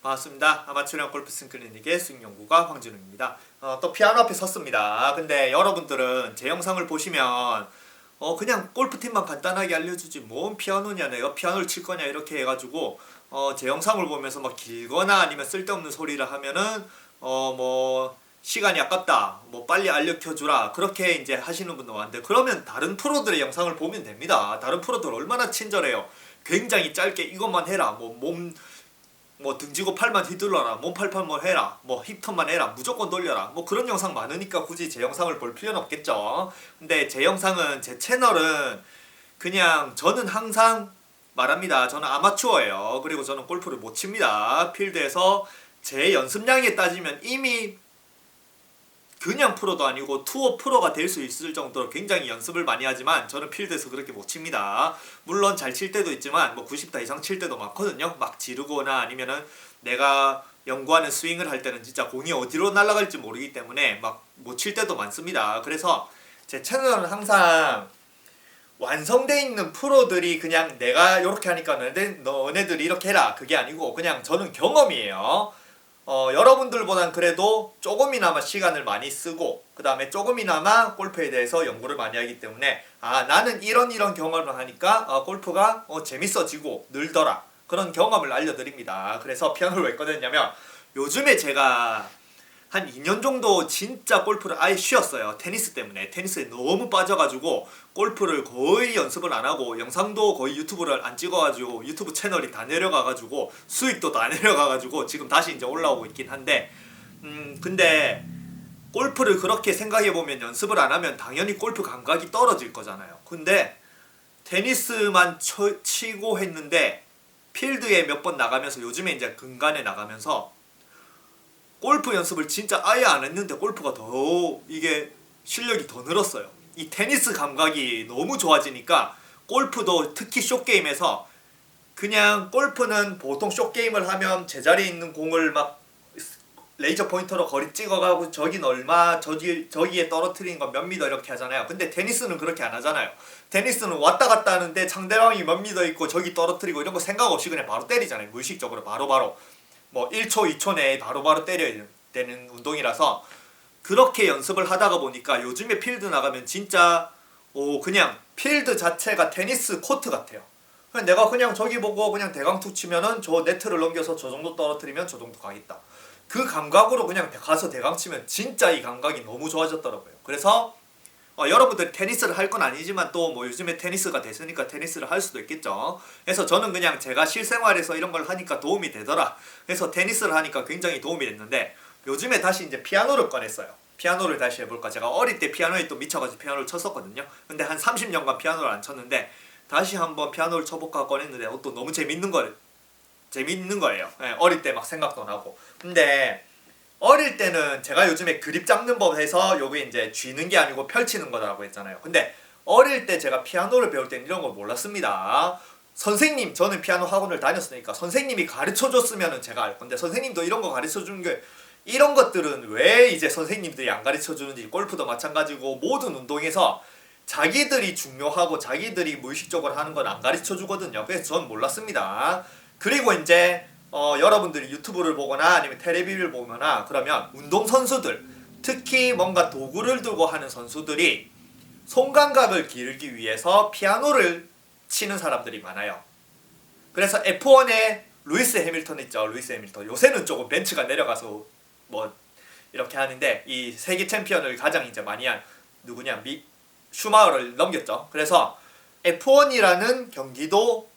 반갑습니다. 아마추어 골프 스윙클리닉의 스윙연구가 황진웅입니다. 또 피아노 앞에 섰습니다. 근데 여러분들은 제 영상을 보시면 그냥 골프팀만 간단하게 알려주지 뭔 피아노냐, 내가 피아노를 칠 거냐 이렇게 해가지고 제 영상을 보면서 막 길거나 아니면 쓸데없는 소리를 하면은 뭐 시간이 아깝다, 뭐 빨리 알려켜주라 그렇게 이제 하시는 분도 많은데, 그러면 다른 프로들의 영상을 보면 됩니다. 다른 프로들 얼마나 친절해요. 굉장히 짧게 이것만 해라, 뭐 등지고 팔만 휘둘러라, 몸팔팔만 해라, 뭐 힙턴만 해라, 무조건 돌려라, 뭐 그런 영상 많으니까 굳이 제 영상을 볼 필요는 없겠죠. 근데 제 영상은, 제 채널은 그냥 저는 항상 말합니다. 저는 아마추어예요. 그리고 저는 골프를 못 칩니다. 필드에서 제 연습량에 따지면 이미 그냥 프로도 아니고 투어 프로가 될 수 있을 정도로 굉장히 연습을 많이 하지만 저는 필드에서 그렇게 못 칩니다. 물론 잘 칠 때도 있지만 뭐 90타 이상 칠 때도 많거든요. 막 지르거나 아니면은 내가 연구하는 스윙을 할 때는 진짜 공이 어디로 날아갈지 모르기 때문에 막 못 칠 때도 많습니다. 그래서 제 채널은 항상 완성돼 있는 프로들이 그냥 내가 이렇게 하니까 너네들이 이렇게 해라 그게 아니고, 그냥 저는 경험이에요. 여러분들보단 그래도 조금이나마 시간을 많이 쓰고 그 다음에 조금이나마 골프에 대해서 연구를 많이 하기 때문에 나는 이런 경험을 하니까 골프가 재밌어지고 늘더라, 그런 경험을 알려드립니다. 그래서 피아노를 왜 꺼냈냐면, 요즘에 제가 한 2년 정도 진짜 골프를 아예 쉬었어요. 테니스 때문에. 테니스에 너무 빠져가지고 골프를 거의 연습을 안 하고 영상도 거의 유튜브를 안 찍어가지고 유튜브 채널이 다 내려가가지고 수익도 다 내려가가지고 지금 다시 이제 올라오고 있긴 한데, 근데 골프를 그렇게 생각해보면 연습을 안 하면 당연히 골프 감각이 떨어질 거잖아요. 근데 테니스만 치고 했는데 필드에 몇 번 나가면서, 요즘에 이제 근간에 나가면서 골프 연습을 진짜 아예 안 했는데 골프가 더 이게 실력이 더 늘었어요. 이 테니스 감각이 너무 좋아지니까 골프도, 특히 숏게임에서, 그냥 골프는 보통 숏게임을 하면 제자리에 있는 공을 막 레이저 포인터로 거리 찍어가고 저긴 얼마, 저기에 떨어뜨리는 건 몇 미터 이렇게 하잖아요. 근데 테니스는 그렇게 안 하잖아요. 테니스는 왔다 갔다 하는데 상대방이 몇 미터 있고 저기 떨어뜨리고 이런 거 생각 없이 그냥 바로 때리잖아요. 무의식적으로 바로바로. 뭐 1초, 2초 내에 바로바로 때려야 되는 운동이라서 그렇게 연습을 하다가 보니까 요즘에 필드 나가면 진짜 그냥 필드 자체가 테니스 코트 같아요. 그냥 내가 그냥 저기 보고 그냥 대강 툭 치면은 저 네트를 넘겨서 저 정도 떨어뜨리면 저 정도 가겠다. 그 감각으로 그냥 가서 대강 치면 진짜 이 감각이 너무 좋아졌더라고요. 그래서 여러분들 테니스를 할 건 아니지만 또 뭐 요즘에 테니스가 됐으니까 테니스를 할 수도 있겠죠. 그래서 저는 그냥 제가 실생활에서 이런 걸 하니까 도움이 되더라, 그래서 테니스를 하니까 굉장히 도움이 됐는데, 요즘에 다시 이제 피아노를 꺼냈어요. 피아노를 다시 해볼까. 제가 어릴 때 피아노에 또 미쳐가지고 피아노를 쳤었거든요. 근데 한 30년간 피아노를 안 쳤는데 다시 한번 피아노를 쳐볼까 꺼냈는데 또 너무 재밌는 거예요. 네, 어릴 때 막 생각도 나고. 근데 어릴 때는 제가 요즘에 그립 잡는 법 해서 요게 이제 쥐는 게 아니고 펼치는 거라고 했잖아요. 근데 어릴 때 제가 피아노를 배울 때는 이런 걸 몰랐습니다. 선생님, 저는 피아노 학원을 다녔으니까 선생님이 가르쳐 줬으면 제가 알 건데, 선생님도 이런 거 가르쳐 주는 게, 이런 것들은 왜 이제 선생님들이 안 가르쳐 주는지, 골프도 마찬가지고 모든 운동에서 자기들이 중요하고 자기들이 무의식적으로 하는 건 안 가르쳐 주거든요. 그래서 전 몰랐습니다. 그리고 이제 여러분들이 유튜브를 보거나 아니면 텔레비를 보거나 그러면 운동선수들, 특히 뭔가 도구를 들고 하는 선수들이 손감각을 기르기 위해서 피아노를 치는 사람들이 많아요. 그래서 F1에 루이스 해밀턴 있죠. 루이스 해밀턴. 요새는 조금 벤츠가 내려가서 뭐 이렇게 하는데, 이 세계 챔피언을 가장 이제 많이 한 누구냐, 슈마허를 넘겼죠. 그래서 F1이라는 경기도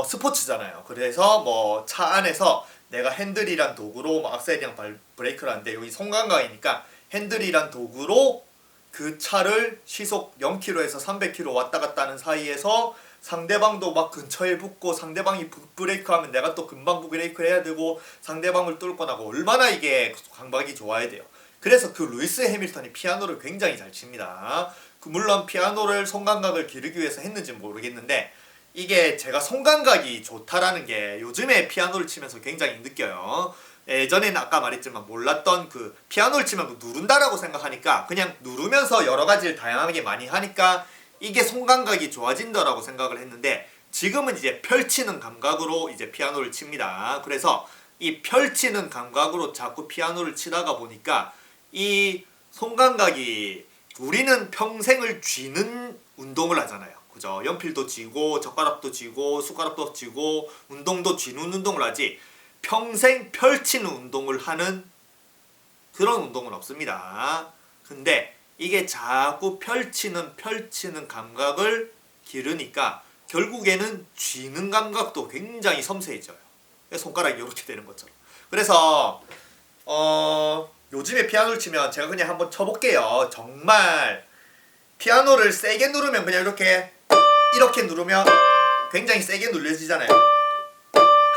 스포츠잖아요. 그래서 뭐 차 안에서 내가 핸들이란 도구로 뭐 악셀이랑 브레이크를 하는데, 여기 손감각이니까 핸들이란 도구로 그 차를 시속 0km에서 300km 왔다 갔다 하는 사이에서 상대방도 막 근처에 붙고, 상대방이 브레이크 하면 내가 또 금방 브레이크를 해야 되고, 상대방을 뚫고 나고, 얼마나 이게 감각이 좋아야 돼요. 그래서 그 루이스 해밀턴이 피아노를 굉장히 잘 칩니다. 물론 피아노를 손감각을 기르기 위해서 했는지는 모르겠는데, 이게 제가 손감각이 좋다라는 게 요즘에 피아노를 치면서 굉장히 느껴요. 예전에는 아까 말했지만 몰랐던 그 피아노를 치면 누른다라고 생각하니까 그냥 누르면서 여러 가지를 다양하게 많이 하니까 이게 손감각이 좋아진다라고 생각을 했는데, 지금은 이제 펼치는 감각으로 이제 피아노를 칩니다. 그래서 이 펼치는 감각으로 자꾸 피아노를 치다가 보니까 이 손감각이, 우리는 평생을 쥐는 운동을 하잖아요. 그죠? 연필도 쥐고 젓가락도 쥐고 숟가락도 쥐고 운동도 쥐는 운동을 하지, 평생 펼치는 운동을 하는 그런 운동은 없습니다. 근데 이게 자꾸 펼치는 감각을 기르니까 결국에는 쥐는 감각도 굉장히 섬세해져요. 손가락이 이렇게 되는 것처럼. 그래서 요즘에 피아노를 치면 제가 그냥 한번 쳐볼게요. 정말 피아노를 세게 누르면 그냥 이렇게 누르면 굉장히 세게 눌려지잖아요.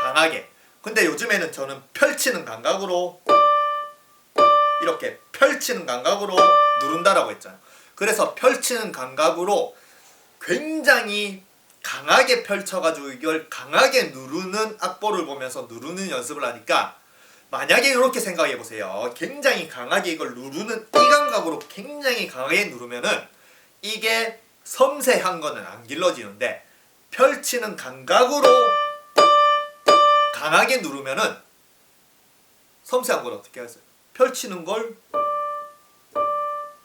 강하게. 근데 요즘에는 저는 펼치는 감각으로, 이렇게 펼치는 감각으로 누른다라고 했잖아요. 그래서 펼치는 감각으로 굉장히 강하게 펼쳐가지고 이걸 강하게 누르는 악보를 보면서 누르는 연습을 하니까, 만약에 이렇게 생각해 보세요. 굉장히 강하게 이걸 누르는 이 감각으로 굉장히 강하게 누르면은 이게 섬세한 거는 안 길러지는데, 펼치는 감각으로 강하게 누르면은 섬세한 걸 어떻게 하세요? 펼치는 걸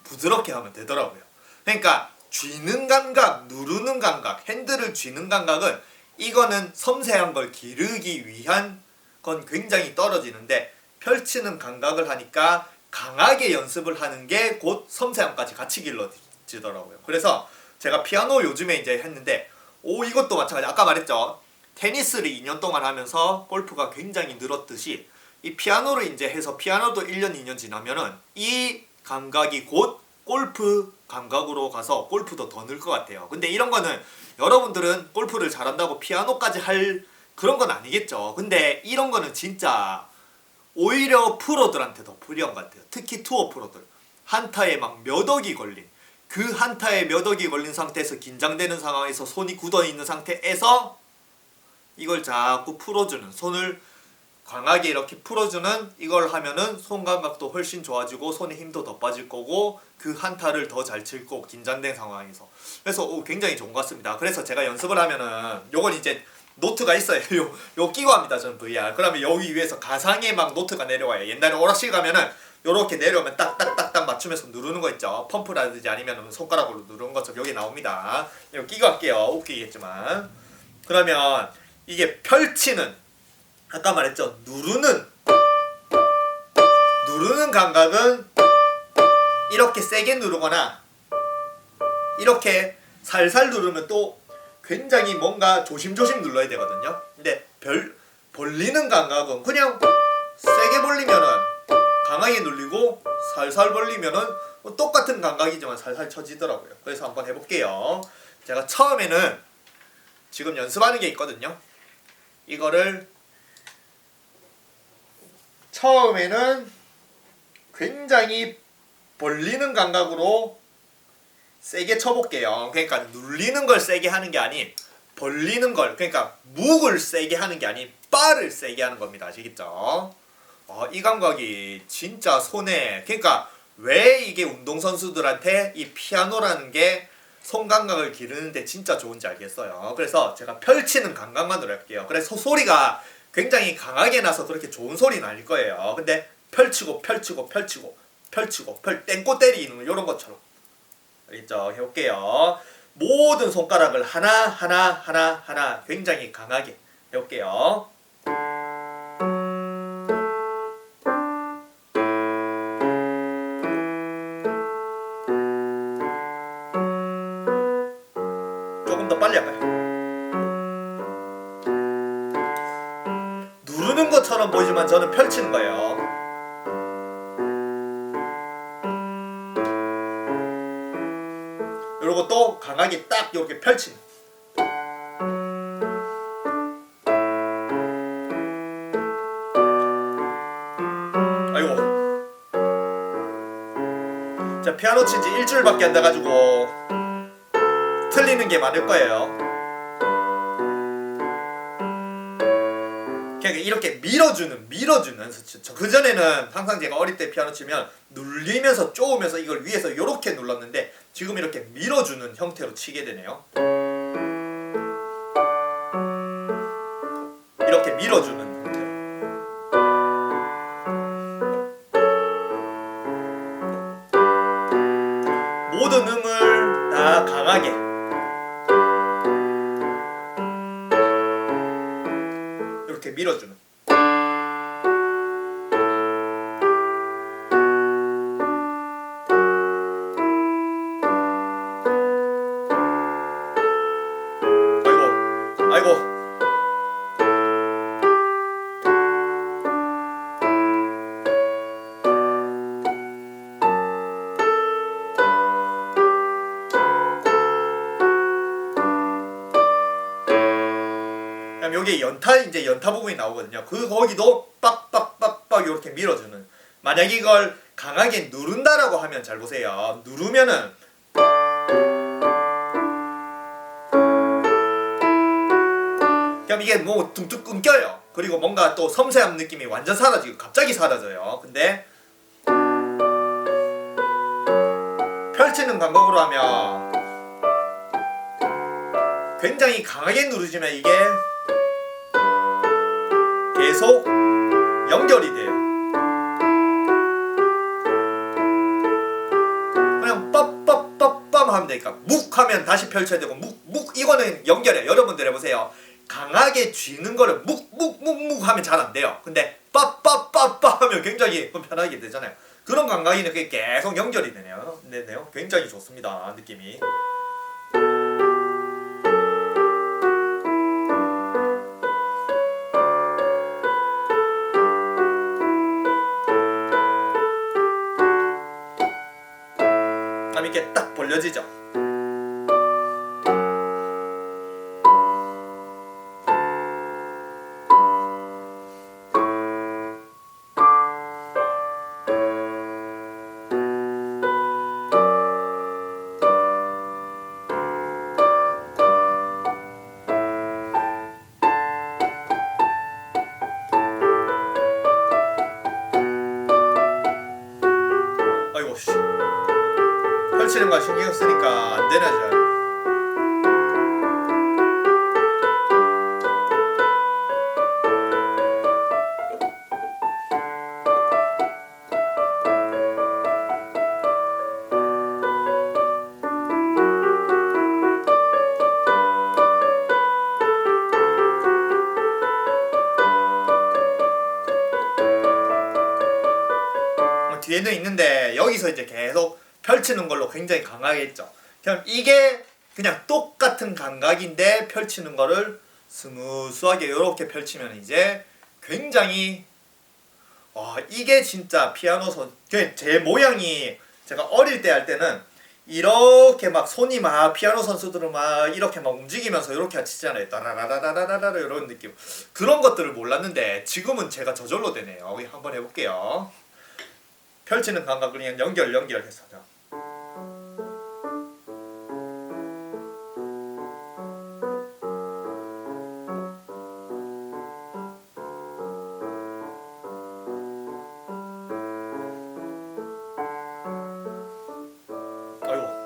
부드럽게 하면 되더라고요. 그러니까 쥐는 감각, 누르는 감각, 핸들을 쥐는 감각은, 이거는 섬세한 걸 기르기 위한 건 굉장히 떨어지는데, 펼치는 감각을 하니까 강하게 연습을 하는 게 곧 섬세함까지 같이 길러지더라고요. 그래서 제가 피아노 요즘에 이제 했는데, 이것도 마찬가지. 아까 말했죠. 테니스를 2년 동안 하면서 골프가 굉장히 늘었듯이, 이 피아노를 이제 해서 피아노도 1년, 2년 지나면은 이 감각이 곧 골프 감각으로 가서 골프도 더 늘 것 같아요. 근데 이런 거는 여러분들은 골프를 잘한다고 피아노까지 할 그런 건 아니겠죠. 근데 이런 거는 진짜 오히려 프로들한테 더 불리한 것 같아요. 특히 투어 프로들. 한타에 막 몇 억이 걸린, 그 한타에 몇 억이 걸린 상태에서 긴장되는 상황에서 손이 굳어있는 상태에서 이걸 자꾸 풀어주는, 손을 강하게 이렇게 풀어주는 이걸 하면은 손 감각도 훨씬 좋아지고 손에 힘도 더 빠질 거고 그 한타를 더 잘 칠 거고, 긴장된 상황에서. 그래서 굉장히 좋은 것 같습니다. 그래서 제가 연습을 하면은 요건 이제 노트가 있어요. 요 끼고 합니다. 저는 VR. 그러면 여기 위에서 가상의 막 노트가 내려와요. 옛날에 오락실 가면은 요렇게 내려오면 딱딱딱딱 맞추면서 누르는 거 있죠. 펌프라든지 아니면 손가락으로 누르는 것처럼 여기 나옵니다. 이거 끼고 할게요. 웃기겠지만. 그러면 이게 펼치는, 아까 말했죠. 누르는 감각은 이렇게 세게 누르거나 이렇게 살살 누르면 또 굉장히 뭔가 조심조심 눌러야 되거든요. 근데 벌리는 감각은 그냥 세게 벌리면은 강하게 눌리고 살살 벌리면은 똑같은 감각이지만 살살 쳐지더라고요. 그래서 한번 해볼게요. 제가 처음에는 지금 연습하는 게 있거든요. 이거를 처음에는 굉장히 벌리는 감각으로 세게 쳐볼게요. 그러니까 눌리는 걸 세게 하는 게 아닌 벌리는 걸, 그러니까 묵을 세게 하는 게 아닌 바를 세게 하는 겁니다. 아시겠죠? 이 감각이 진짜 손에, 그러니까 왜 이게 운동선수들한테 이 피아노라는 게 손 감각을 기르는데 진짜 좋은지 알겠어요. 그래서 제가 펼치는 감각만으로 할게요. 그래서 소리가 굉장히 강하게 나서 그렇게 좋은 소리는 아닐 거예요. 근데 펼치고 땡꼬 때리는 이런 것처럼. 알겠죠? 해볼게요. 모든 손가락을 하나 굉장히 강하게 해볼게요. 조금 더 빨리 할까요? 누르는 것처럼 보이지만 저는 펼치는 거예요. 그리고 또 강하게 딱 이렇게 펼치는. 아이고. 자, 피아노 친지 일주일밖에 안 돼가지고 틀리는 게 많을 거예요. 그냥 이렇게 밀어주는 그 전에는 항상 제가 어릴 때 피아노 치면 눌리면서 쪼으면서 이걸 위에서 이렇게 눌렀는데 지금 이렇게 밀어주는 형태로 치게 되네요. 이렇게 밀어주는 형태로. 여기 연타 부분이 나오거든요. 그 거기도 빡빡빡빡 이렇게 밀어주는. 만약 이걸 강하게 누른다라고 하면 잘 보세요. 누르면은 그럼 이게 뭐 둥툭 끊겨요. 그리고 뭔가 또 섬세한 느낌이 완전 사라지고 갑자기 사라져요. 근데 펼치는 방법으로 하면 굉장히 강하게 누르지만 이게 계속 연결이 돼요. 그냥 빰빰빰빰 하면 되니까 묵 하면 다시 펼쳐야 되고 묵 이거는 연결해요. 여러분들 해보세요. 강하게 쥐는 거를 묵 하면 잘 안 돼요. 근데 빠빠빠빠 하면 굉장히 편하게 되잖아요. 그런 감각이는 그게 계속 연결이 되네요. 굉장히 좋습니다. 느낌이. 이렇게 딱 벌려지죠. 아이고 씨. 펼치는 거 신경 쓰니까 안 되나 잘. 뒤에는 있는데 여기서 이제 계속 펼치는 걸로 굉장히 강하게 했죠. 그럼 이게 그냥 똑같은 감각인데 펼치는 거를 스무스하게 이렇게 펼치면 이제 굉장히 이게 진짜 피아노 제 모양이 제가 어릴 때 할 때는 이렇게 막 손이 막 피아노 선수들은 막 이렇게 막 움직이면서 이렇게 치잖아요. 따라라라라라라 이런 느낌. 그런 것들을 몰랐는데 지금은 제가 저절로 되네요. 한번 해볼게요. 펼치는 감각을 그냥 연결해서. 아이고.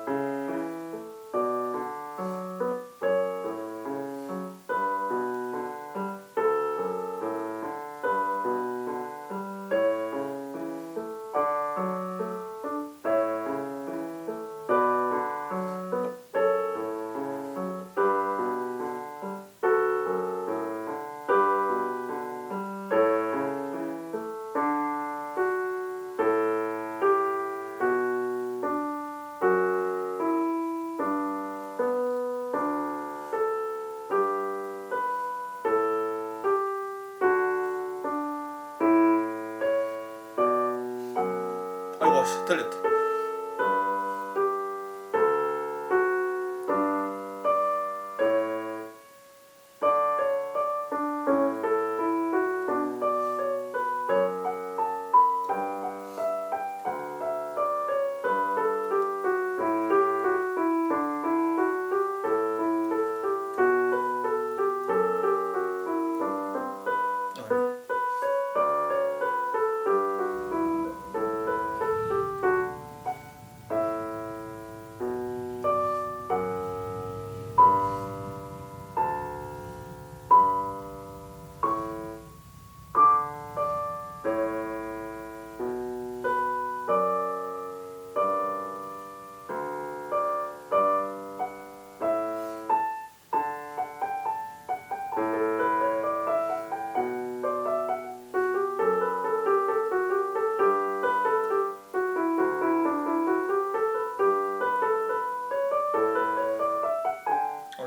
아이고 씨, 틀렸다.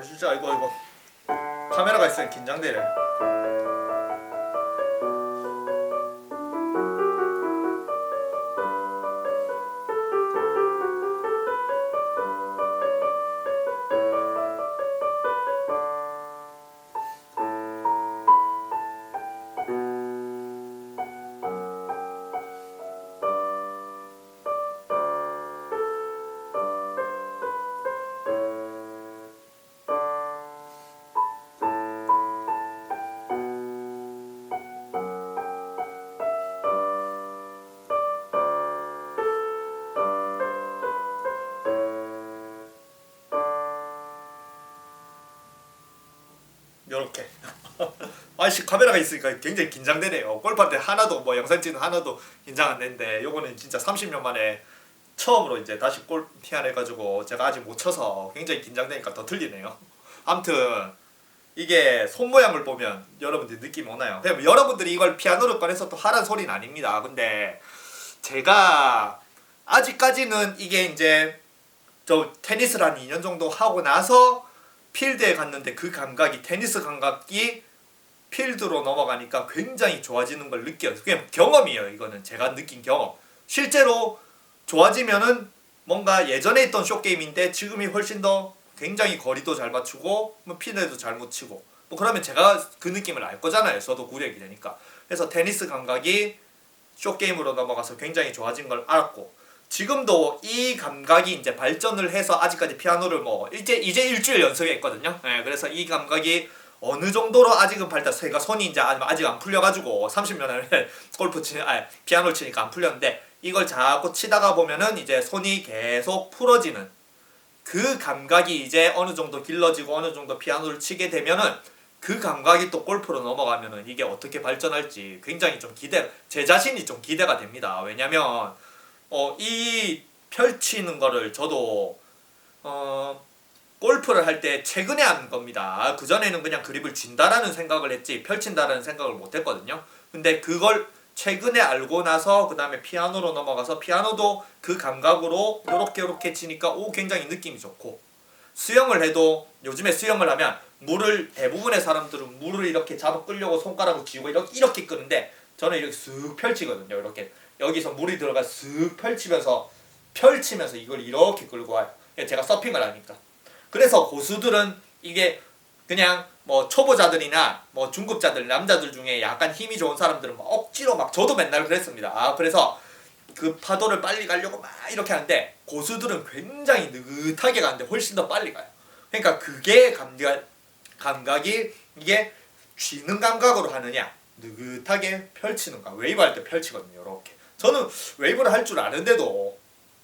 진짜 이거 카메라가 있으면 긴장되네. 아씨 카메라가 있으니까 굉장히 긴장되네요. 골프할 때 하나도 뭐 영상 찍는 하나도 긴장 안 되는데 요거는 진짜 30년 만에 처음으로 이제 다시 골 피안해가지고 제가 아직 못 쳐서 굉장히 긴장되니까 더 틀리네요. 아무튼 이게 손 모양을 보면 여러분들이 느낌 오나요? 그냥 여러분들이 이걸 피아노를 꺼내서 또 하란 소리는 아닙니다. 근데 제가 아직까지는 이게 이제 저 테니스를 한 2년 정도 하고 나서 필드에 갔는데 그 감각이 테니스 감각이 필드로 넘어가니까 굉장히 좋아지는 걸 느껴요. 그냥 경험이에요. 이거는 제가 느낀 경험. 실제로 좋아지면은 뭔가 예전에 있던 쇼게임인데 지금이 훨씬 더 굉장히 거리도 잘 맞추고 뭐 핀에도 잘 못 치고 뭐 그러면 제가 그 느낌을 알 거잖아요. 저도 구력이 되니까. 그래서 테니스 감각이 쇼게임으로 넘어가서 굉장히 좋아진 걸 알았고 지금도 이 감각이 이제 발전을 해서 아직까지 피아노를 뭐 이제 일주일 연습했거든요. 네, 그래서 이 감각이 어느 정도로 아직은 제가 손이 이제 아직 안 풀려가지고 30년을 피아노를 치니까 안 풀렸는데 이걸 자꾸 치다가 보면은 이제 손이 계속 풀어지는 그 감각이 이제 어느 정도 길러지고 어느 정도 피아노를 치게 되면은 그 감각이 또 골프로 넘어가면은 이게 어떻게 발전할지 굉장히 좀 제 자신이 좀 기대가 됩니다. 왜냐면 이 펼치는 거를 저도 골프를 할 때 최근에 한 겁니다. 그전에는 그냥 그립을 쥔다라는 생각을 했지 펼친다라는 생각을 못 했거든요. 근데 그걸 최근에 알고 나서 그 다음에 피아노로 넘어가서 피아노도 그 감각으로 요렇게 치니까 굉장히 느낌이 좋고 수영을 해도 요즘에 수영을 하면 대부분의 사람들은 물을 이렇게 잡아 끌려고 손가락으로 쥐고 이렇게 끄는데 저는 이렇게 쓱 펼치거든요. 이렇게 여기서 물이 들어가 쓱 펼치면서 이걸 이렇게 끌고 와요. 제가 서핑을 하니까. 그래서 고수들은 이게 그냥 뭐 초보자들이나 뭐 중급자들 남자들 중에 약간 힘이 좋은 사람들은 막 억지로 저도 맨날 그랬습니다. 그래서 그 파도를 빨리 가려고 막 이렇게 하는데 고수들은 굉장히 느긋하게 가는데 훨씬 더 빨리 가요. 그러니까 그게 감각이 이게 쥐는 감각으로 하느냐 느긋하게 펼치는가 웨이브 할 때 펼치거든요. 이렇게 저는 웨이브를 할 줄 아는데도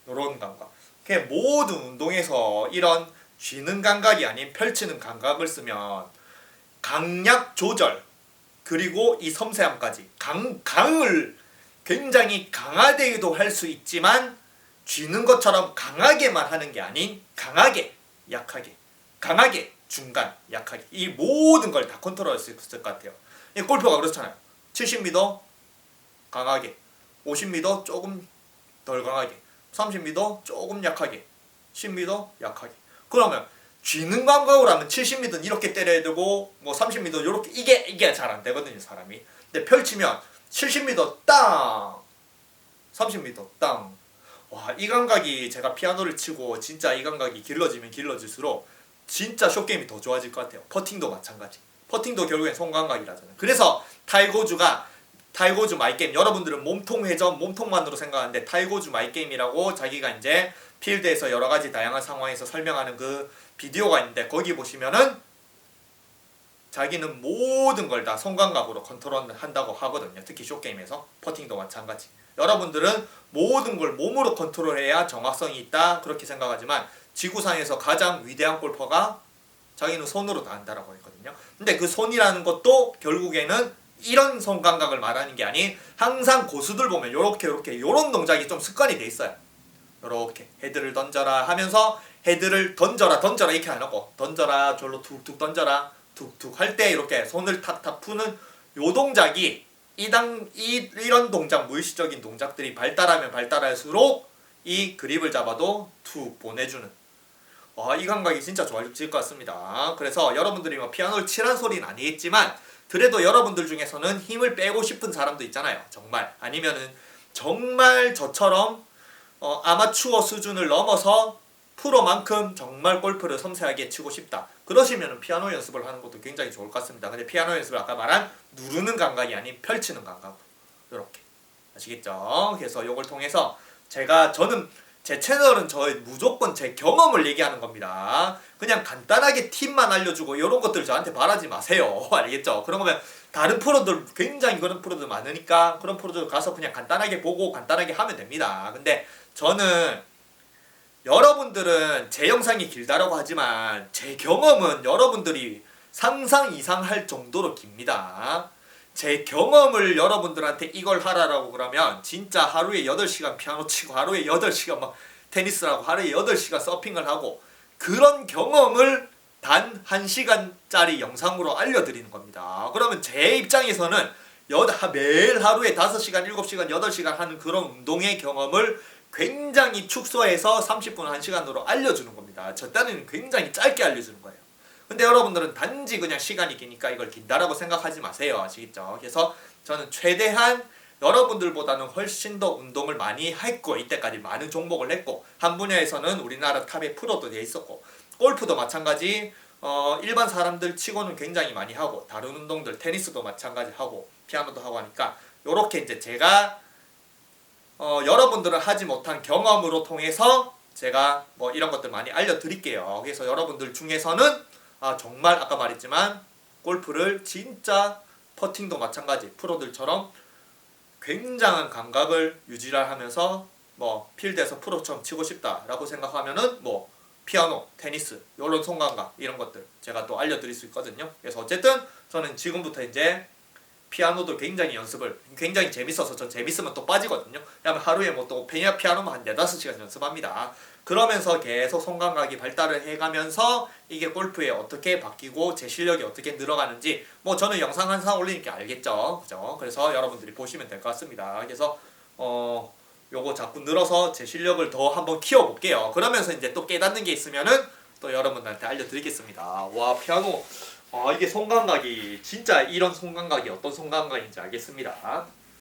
이런 감각 그냥 모든 운동에서 이런 쥐는 감각이 아닌 펼치는 감각을 쓰면 강약 조절 그리고 이 섬세함까지 강을 굉장히 강하게도 할 수 있지만 쥐는 것처럼 강하게만 하는 게 아닌 강하게 약하게 강하게 중간 약하게 이 모든 걸 다 컨트롤할 수 있을 것 같아요. 골프가 그렇잖아요. 70m 강하게 50m 조금 덜 강하게 30m 조금 약하게 10m 약하게 그러면 쥐는 감각으로 하면 70m는 이렇게 때려야 되고 뭐 30m 요렇게 이게 잘 안 되거든요 사람이. 근데 펼치면 70m 땅 30m 땅 와 이 감각이 제가 피아노를 치고 진짜 이 감각이 길러지면 길러질수록 진짜 숏게임이 더 좋아질 것 같아요. 퍼팅도 마찬가지. 퍼팅도 결국엔 손 감각이라잖아요. 그래서 타이거즈 마이게임 여러분들은 몸통 회전 몸통만으로 생각하는데 타이거즈 마이게임이라고 자기가 이제 필드에서 여러 가지 다양한 상황에서 설명하는 그 비디오가 있는데 거기 보시면은 자기는 모든 걸 다 손감각으로 컨트롤한다고 하거든요. 특히 숏게임에서 퍼팅도 마찬가지. 여러분들은 모든 걸 몸으로 컨트롤해야 정확성이 있다 그렇게 생각하지만 지구상에서 가장 위대한 골퍼가 자기는 손으로 다 한다라고 했거든요. 근데 그 손이라는 것도 결국에는 이런 손 감각을 말하는 게 아닌 항상 고수들 보면 요렇게 요런 동작이 좀 습관이 돼 있어요. 요렇게 헤드를 던져라 하면서 헤드를 던져라 이렇게 안 하고 던져라 절로 툭툭 던져라 툭툭 할 때 이렇게 손을 탁탁 푸는 요 동작이 이런 동작 무의식적인 동작들이 발달하면 발달할수록 이 그립을 잡아도 툭 보내주는 이 감각이 진짜 좋아질 것 같습니다. 그래서 여러분들이 뭐 피아노를 치란 소리는 아니겠지만 그래도 여러분들 중에서는 힘을 빼고 싶은 사람도 있잖아요. 정말 아니면은 정말 저처럼 아마추어 수준을 넘어서 프로만큼 정말 골프를 섬세하게 치고 싶다. 그러시면 피아노 연습을 하는 것도 굉장히 좋을 것 같습니다. 근데 피아노 연습을 아까 말한 누르는 감각이 아닌 펼치는 감각으로 이렇게 아시겠죠? 그래서 이걸 통해서 저는 제 채널은 무조건 제 경험을 얘기하는 겁니다. 그냥 간단하게 팁만 알려주고 이런 것들 저한테 바라지 마세요. 알겠죠? 그런 거면 다른 프로들 굉장히 그런 프로들 많으니까 그런 프로들 가서 그냥 간단하게 보고 간단하게 하면 됩니다. 근데 저는 여러분들은 제 영상이 길다라고 하지만 제 경험은 여러분들이 상상 이상 할 정도로 깁니다. 제 경험을 여러분들한테 이걸 하라라고 그러면 진짜 하루에 8시간 피아노 치고 하루에 8시간 막 테니스를 하고 하루에 8시간 서핑을 하고 그런 경험을 단 1시간짜리 영상으로 알려드리는 겁니다. 그러면 제 입장에서는 매일 하루에 5시간, 7시간, 8시간 하는 그런 운동의 경험을 굉장히 축소해서 30분, 1시간으로 알려주는 겁니다. 저 때는 굉장히 짧게 알려주는 거예요. 근데 여러분들은 단지 그냥 시간이 기니까 이걸 긴다라고 생각하지 마세요. 아시겠죠? 그래서 저는 최대한 여러분들보다는 훨씬 더 운동을 많이 했고 이때까지 많은 종목을 했고 한 분야에서는 우리나라 탑의 프로도 돼 있었고 골프도 마찬가지 일반 사람들 치고는 굉장히 많이 하고 다른 운동들 테니스도 마찬가지 하고 피아노도 하고 하니까 요렇게 이제 제가 여러분들은 하지 못한 경험으로 통해서 제가 뭐 이런 것들 많이 알려드릴게요. 그래서 여러분들 중에서는 정말 아까 말했지만 골프를 진짜 퍼팅도 마찬가지 프로들처럼 굉장한 감각을 유지하면서 뭐 필드에서 프로처럼 치고 싶다라고 생각하면은 뭐 피아노, 테니스 이런 손감각 이런 것들 제가 또 알려드릴 수 있거든요. 그래서 어쨌든 저는 지금부터 이제 피아노도 굉장히 연습을 굉장히 재밌어서 전 재밌으면 또 빠지거든요. 왜냐면 하루에 뭐 또 피아노만 한 4-5시간 연습합니다. 그러면서 계속 손감각이 발달을 해가면서 이게 골프에 어떻게 바뀌고 제 실력이 어떻게 늘어가는지 뭐 저는 영상 항상 올리니까 알겠죠. 그죠? 그래서 여러분들이 보시면 될 것 같습니다. 그래서 요거 자꾸 늘어서 제 실력을 더 한번 키워볼게요. 그러면서 이제 또 깨닫는 게 있으면은 또 여러분들한테 알려드리겠습니다. 와 피아노 이게 손감각이 진짜 이런 손감각이 어떤 손감각인지 알겠습니다.